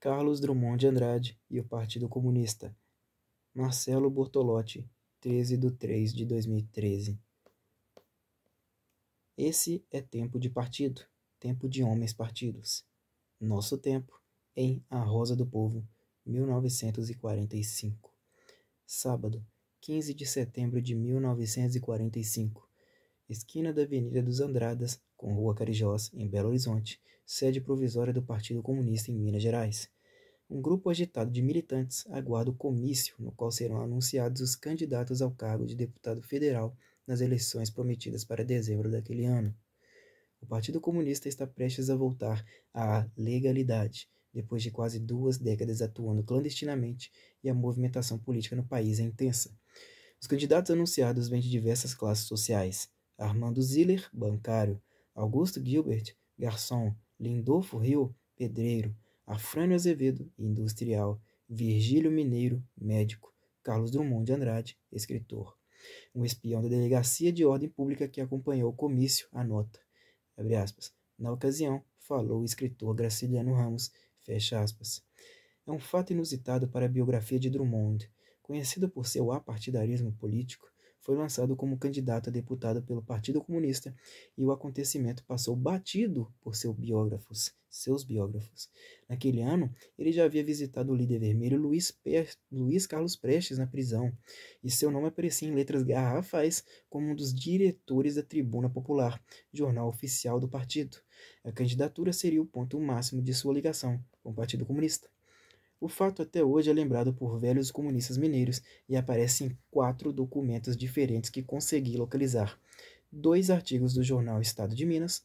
Carlos Drummond de Andrade e o Partido Comunista. Marcelo Bortolotti, 13/3/2013. Esse é tempo de partido, tempo de homens partidos. Nosso tempo, em A Rosa do Povo, 1945. Sábado, 15 de setembro de 1945. Esquina da Avenida dos Andradas, com Rua Carijós, em Belo Horizonte, sede provisória do Partido Comunista em Minas Gerais. Um grupo agitado de militantes aguarda o comício no qual serão anunciados os candidatos ao cargo de deputado federal nas eleições prometidas para dezembro daquele ano. O Partido Comunista está prestes a voltar à legalidade, depois de quase 2 décadas atuando clandestinamente, e a movimentação política no país é intensa. Os candidatos anunciados vêm de diversas classes sociais: Armando Ziller, bancário; Augusto Gilbert, garçom; Lindolfo Rio, pedreiro; Afrânio Azevedo, industrial; Virgílio Mineiro, médico; Carlos Drummond de Andrade, escritor. Um espião da Delegacia de Ordem Pública que acompanhou o comício anota, abre aspas, na ocasião, falou o escritor Graciliano Ramos, fecha aspas. É um fato inusitado para a biografia de Drummond. Conhecido por seu apartidarismo político, foi lançado como candidato a deputado pelo Partido Comunista e o acontecimento passou batido por seus biógrafos. Naquele ano, ele já havia visitado o líder vermelho Luiz Carlos Prestes na prisão, e seu nome aparecia em letras garrafais como um dos diretores da Tribuna Popular, jornal oficial do partido. A candidatura seria o ponto máximo de sua ligação com o Partido Comunista. O fato até hoje é lembrado por velhos comunistas mineiros e aparece em 4 documentos diferentes que consegui localizar: 2 artigos do jornal Estado de Minas,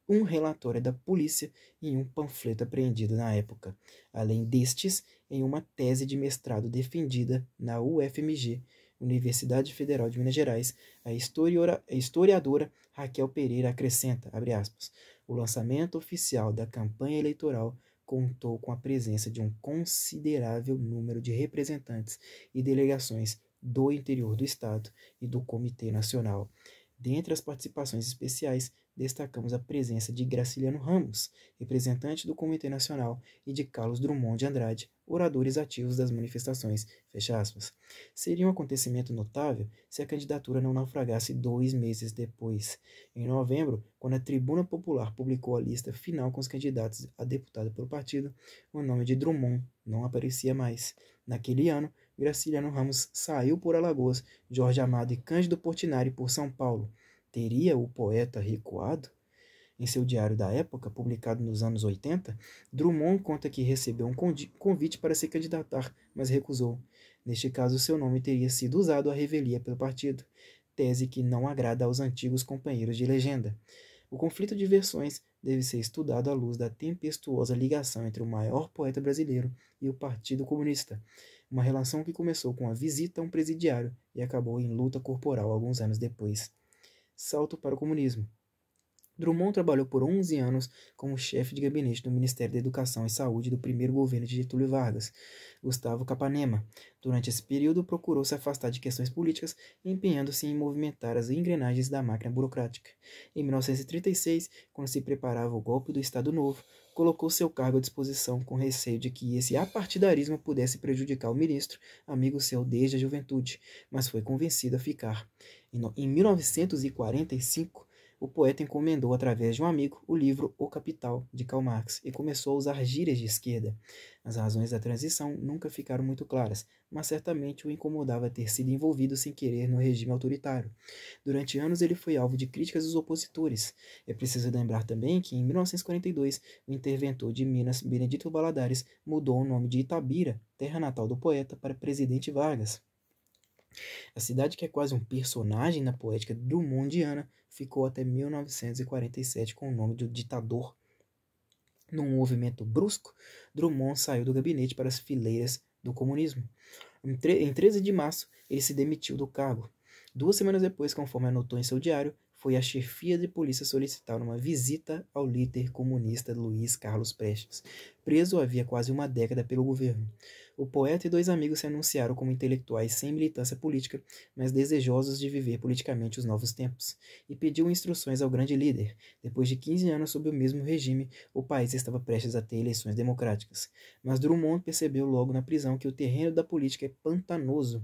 um relatório da polícia e um panfleto apreendido na época. Além destes, em uma tese de mestrado defendida na UFMG, Universidade Federal de Minas Gerais, a historiadora Raquel Pereira acrescenta, abre aspas, o lançamento oficial da campanha eleitoral contou com a presença de um considerável número de representantes e delegações do interior do Estado e do Comitê Nacional. Dentre as participações especiais, destacamos a presença de Graciliano Ramos, representante do Comitê Nacional, e de Carlos Drummond de Andrade, oradores ativos das manifestações, fecha aspas. Seria um acontecimento notável se a candidatura não naufragasse 2 meses depois. Em novembro, quando a Tribuna Popular publicou a lista final com os candidatos a deputado pelo partido, o nome de Drummond não aparecia mais. Naquele ano, Graciliano Ramos saiu por Alagoas, Jorge Amado e Cândido Portinari por São Paulo. Teria o poeta recuado? Em seu diário da época, publicado nos anos 80, Drummond conta que recebeu um convite para se candidatar, mas recusou. Neste caso, seu nome teria sido usado à revelia pelo partido, tese que não agrada aos antigos companheiros de legenda. O conflito de versões deve ser estudado à luz da tempestuosa ligação entre o maior poeta brasileiro e o Partido Comunista, uma relação que começou com a visita a um presidiário e acabou em luta corporal alguns anos depois. Salto para o comunismo. Drummond trabalhou por 11 anos como chefe de gabinete do Ministério da Educação e Saúde do primeiro governo de Getúlio Vargas, Gustavo Capanema. Durante esse período, procurou se afastar de questões políticas, empenhando-se em movimentar as engrenagens da máquina burocrática. Em 1936, quando se preparava o golpe do Estado Novo, colocou seu cargo à disposição com receio de que esse apartidarismo pudesse prejudicar o ministro, amigo seu desde a juventude, mas foi convencido a ficar. Em 1945, o poeta encomendou, através de um amigo, o livro O Capital, de Karl Marx, e começou a usar gírias de esquerda. As razões da transição nunca ficaram muito claras, mas certamente o incomodava ter sido envolvido sem querer no regime autoritário. Durante anos ele foi alvo de críticas dos opositores. É preciso lembrar também que, em 1942, o interventor de Minas, Benedito Valadares, mudou o nome de Itabira, terra natal do poeta, para Presidente Vargas. A cidade, que é quase um personagem na poética drummondiana, ficou até 1947 com o nome de ditador. Num movimento brusco, Drummond saiu do gabinete para as fileiras do comunismo. Em 13 de março, ele se demitiu do cargo. 2 semanas depois, conforme anotou em seu diário, foi a chefia de polícia solicitar uma visita ao líder comunista Luiz Carlos Prestes. preso havia quase uma década pelo governo. O poeta e 2 amigos se anunciaram como intelectuais sem militância política, mas desejosos de viver politicamente os novos tempos, e pediu instruções ao grande líder. Depois de 15 anos sob o mesmo regime, o país estava prestes a ter eleições democráticas. Mas Drummond percebeu logo na prisão que o terreno da política é pantanoso.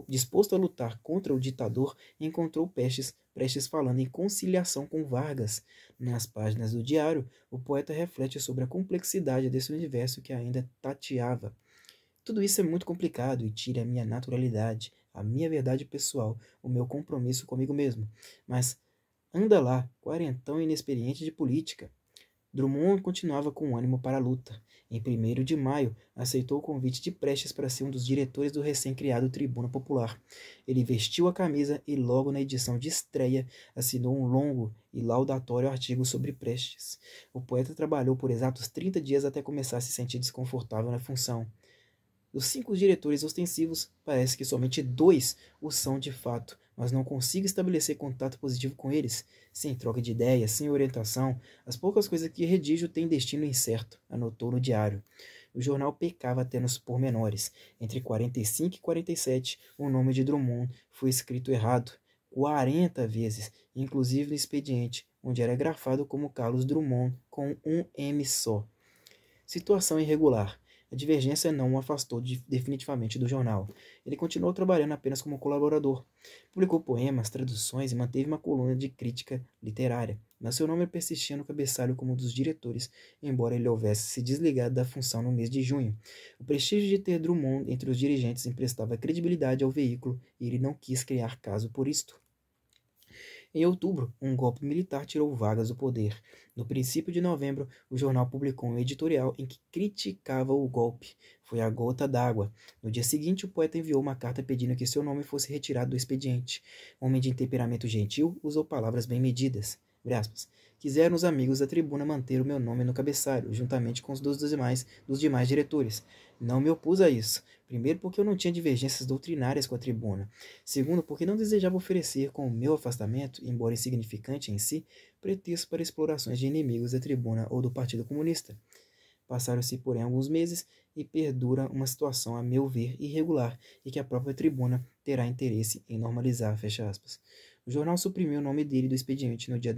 Disposto a lutar contra o ditador, encontrou Prestes falando em conciliação com Vargas. Nas páginas do diário, o poeta reflete sobre a complexidade desse universo que ainda tateava. Tudo isso é muito complicado e tira a minha naturalidade, a minha verdade pessoal, o meu compromisso comigo mesmo. Mas anda lá, quarentão inexperiente de política. Drummond continuava com ânimo para a luta. Em 1º de maio, aceitou o convite de Prestes para ser um dos diretores do recém-criado Tribuna Popular. Ele vestiu a camisa e logo na edição de estreia assinou um longo e laudatório artigo sobre Prestes. O poeta trabalhou por exatos 30 dias até começar a se sentir desconfortável na função. Dos 5 diretores ostensivos, parece que somente 2 o são de fato, mas não consigo estabelecer contato positivo com eles. Sem troca de ideias, sem orientação, as poucas coisas que redijo têm destino incerto, anotou no diário. O jornal pecava até nos pormenores. Entre 45 e 47, o nome de Drummond foi escrito errado 40 vezes, inclusive no expediente, onde era grafado como Carlos Drummond com um M só. Situação irregular. A divergência não o afastou definitivamente do jornal. Ele continuou trabalhando apenas como colaborador. Publicou poemas, traduções e manteve uma coluna de crítica literária. Mas seu nome persistia no cabeçalho como um dos diretores, embora ele houvesse se desligado da função no mês de junho. O prestígio de ter Drummond entre os dirigentes emprestava credibilidade ao veículo e ele não quis criar caso por isto. Em outubro, um golpe militar tirou Vargas do poder. No princípio de novembro, o jornal publicou um editorial em que criticava o golpe. Foi a gota d'água. No dia seguinte, o poeta enviou uma carta pedindo que seu nome fosse retirado do expediente. Homem de temperamento gentil, usou palavras bem medidas. Quiseram os amigos da tribuna manter o meu nome no cabeçalho, juntamente com os dos demais diretores. Não me opus a isso. Primeiro, porque eu não tinha divergências doutrinárias com a tribuna. Segundo, porque não desejava oferecer com o meu afastamento, embora insignificante em si, pretexto para explorações de inimigos da tribuna ou do Partido Comunista. Passaram-se, porém, alguns meses e perdura uma situação, a meu ver, irregular e que a própria tribuna terá interesse em normalizar, fecha aspas. O jornal suprimiu o nome dele do expediente no dia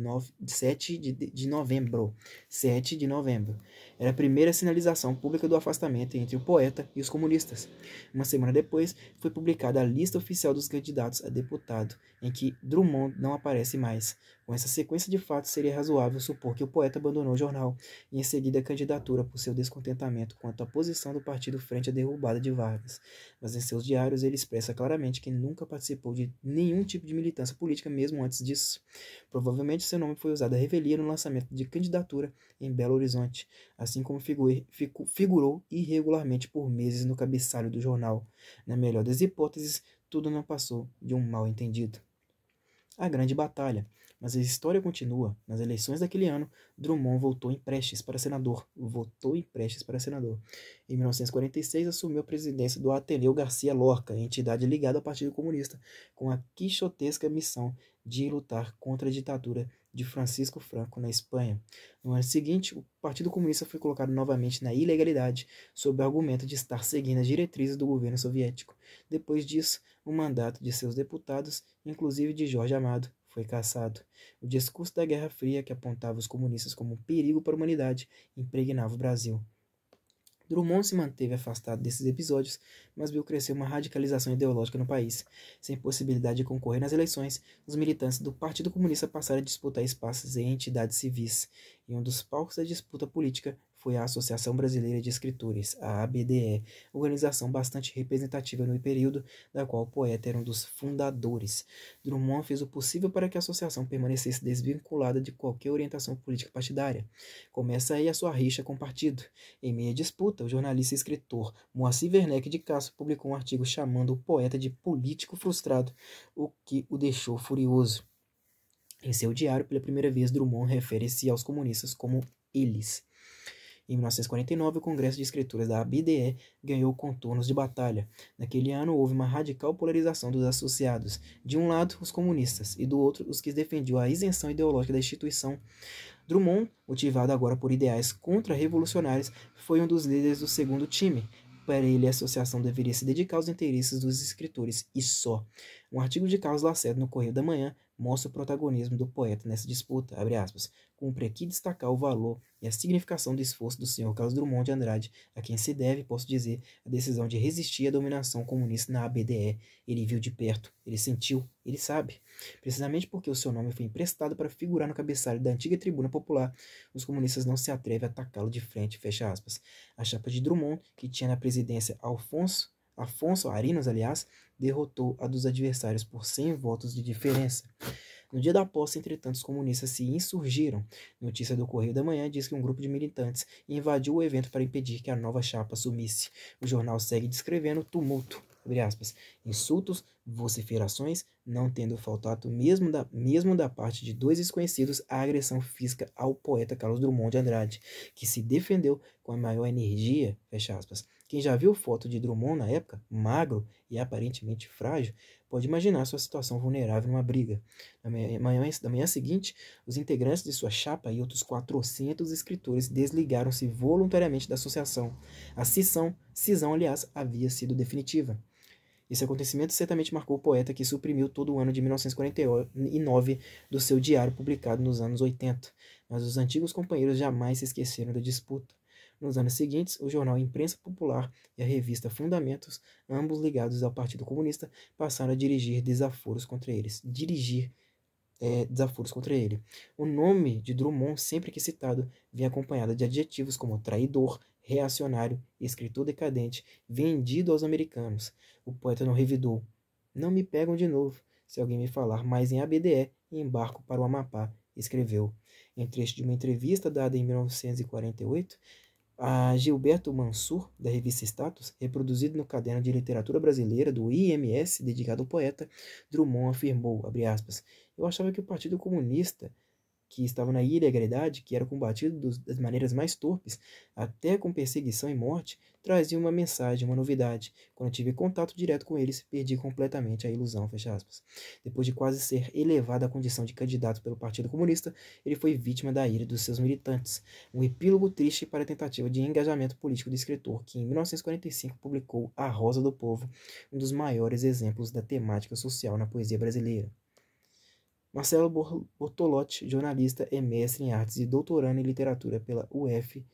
7 de novembro. 7 de novembro. Era a primeira sinalização pública do afastamento entre o poeta e os comunistas. Uma semana depois, foi publicada a lista oficial dos candidatos a deputado, em que Drummond não aparece mais. Com essa sequência de fatos, seria razoável supor que o poeta abandonou o jornal e em seguida a candidatura por seu descontentamento quanto à posição do partido frente à derrubada de Vargas. Mas em seus diários ele expressa claramente que nunca participou de nenhum tipo de militância política mesmo antes disso. Provavelmente seu nome foi usado à revelia no lançamento de candidatura em Belo Horizonte, assim como figurou irregularmente por meses no cabeçalho do jornal. Na melhor das hipóteses, tudo não passou de um mal-entendido. A grande batalha. Mas a história continua. Nas eleições daquele ano, Drummond votou em Prestes para senador. Em 1946, assumiu a presidência do Ateneu Garcia Lorca, entidade ligada ao Partido Comunista, com a quixotesca missão de lutar contra a ditadura de Francisco Franco na Espanha. No ano seguinte, o Partido Comunista foi colocado novamente na ilegalidade, sob o argumento de estar seguindo as diretrizes do governo soviético. Depois disso, o mandato de seus deputados, inclusive de Jorge Amado, foi cassado. O discurso da Guerra Fria, que apontava os comunistas como um perigo para a humanidade, impregnava o Brasil. Drummond se manteve afastado desses episódios, mas viu crescer uma radicalização ideológica no país. Sem possibilidade de concorrer nas eleições, os militantes do Partido Comunista passaram a disputar espaços em entidades civis, e um dos palcos da disputa política foi a Associação Brasileira de Escritores, a ABDE, organização bastante representativa no período, da qual o poeta era um dos fundadores. Drummond fez o possível para que a associação permanecesse desvinculada de qualquer orientação política partidária. Começa aí a sua rixa com o partido. Em meia disputa, o jornalista e escritor Moacir Werneck de Castro publicou um artigo chamando o poeta de político frustrado, o que o deixou furioso. Em seu diário, pela primeira vez, Drummond refere-se aos comunistas como eles. Em 1949, o Congresso de Escritores da ABDE ganhou contornos de batalha. Naquele ano, houve uma radical polarização dos associados. De um lado, os comunistas, e do outro, os que defendiam a isenção ideológica da instituição. Drummond, motivado agora por ideais contra-revolucionários, foi um dos líderes do segundo time. Para ele, a associação deveria se dedicar aos interesses dos escritores, e só. Um artigo de Carlos Lacerda no Correio da Manhã mostra o protagonismo do poeta nessa disputa, abre aspas. Cumpre aqui destacar o valor e a significação do esforço do Sr. Carlos Drummond de Andrade, a quem se deve, posso dizer, a decisão de resistir à dominação comunista na ABDE. Ele viu de perto, ele sentiu, ele sabe. Precisamente porque o seu nome foi emprestado para figurar no cabeçalho da antiga tribuna popular, os comunistas não se atrevem a atacá-lo de frente, fecha aspas. A chapa de Drummond, que tinha na presidência Afonso Arinos, aliás, derrotou a dos adversários por 100 votos de diferença. No dia da posse, entretanto, os comunistas se insurgiram. Notícia do Correio da Manhã diz que um grupo de militantes invadiu o evento para impedir que a nova chapa assumisse. O jornal segue descrevendo o tumulto, abre aspas, insultos, vociferações, não tendo faltado mesmo da parte de dois desconhecidos a agressão física ao poeta Carlos Drummond de Andrade, que se defendeu com a maior energia, fecha aspas. Quem já viu foto de Drummond na época, magro e aparentemente frágil, pode imaginar sua situação vulnerável numa briga. Da manhã seguinte, os integrantes de sua chapa e outros 400 escritores desligaram-se voluntariamente da associação. A cisão, aliás, havia sido definitiva. Esse acontecimento certamente marcou o poeta que suprimiu todo o ano de 1949 do seu diário publicado nos anos 80, mas os antigos companheiros jamais se esqueceram da disputa. Nos anos seguintes, o jornal Imprensa Popular e a revista Fundamentos, ambos ligados ao Partido Comunista, passaram a dirigir desaforos contra eles. Desaforos contra ele. O nome de Drummond, sempre que citado, vem acompanhado de adjetivos como traidor, reacionário, escritor decadente, vendido aos americanos. O poeta não revidou. Não me pegam de novo. Se alguém me falar mais em ABDE, embarco para o Amapá, escreveu. Em trecho de uma entrevista dada em 1948, a Gilberto Mansur, da revista Status, reproduzido no Caderno de Literatura Brasileira do IMS, dedicado ao poeta, Drummond afirmou, abre aspas, eu achava que o Partido Comunista, que estava na ilegalidade, que era combatido das maneiras mais torpes, até com perseguição e morte, trazia uma mensagem, uma novidade. Quando tive contato direto com eles, perdi completamente a ilusão, fecha aspas. Depois de quase ser elevado à condição de candidato pelo Partido Comunista, ele foi vítima da ira dos seus militantes. Um epílogo triste para a tentativa de engajamento político do escritor, que em 1945 publicou A Rosa do Povo, um dos maiores exemplos da temática social na poesia brasileira. Marcelo Bortolotti, jornalista, é mestre em artes e doutorando em literatura pela UFRJ.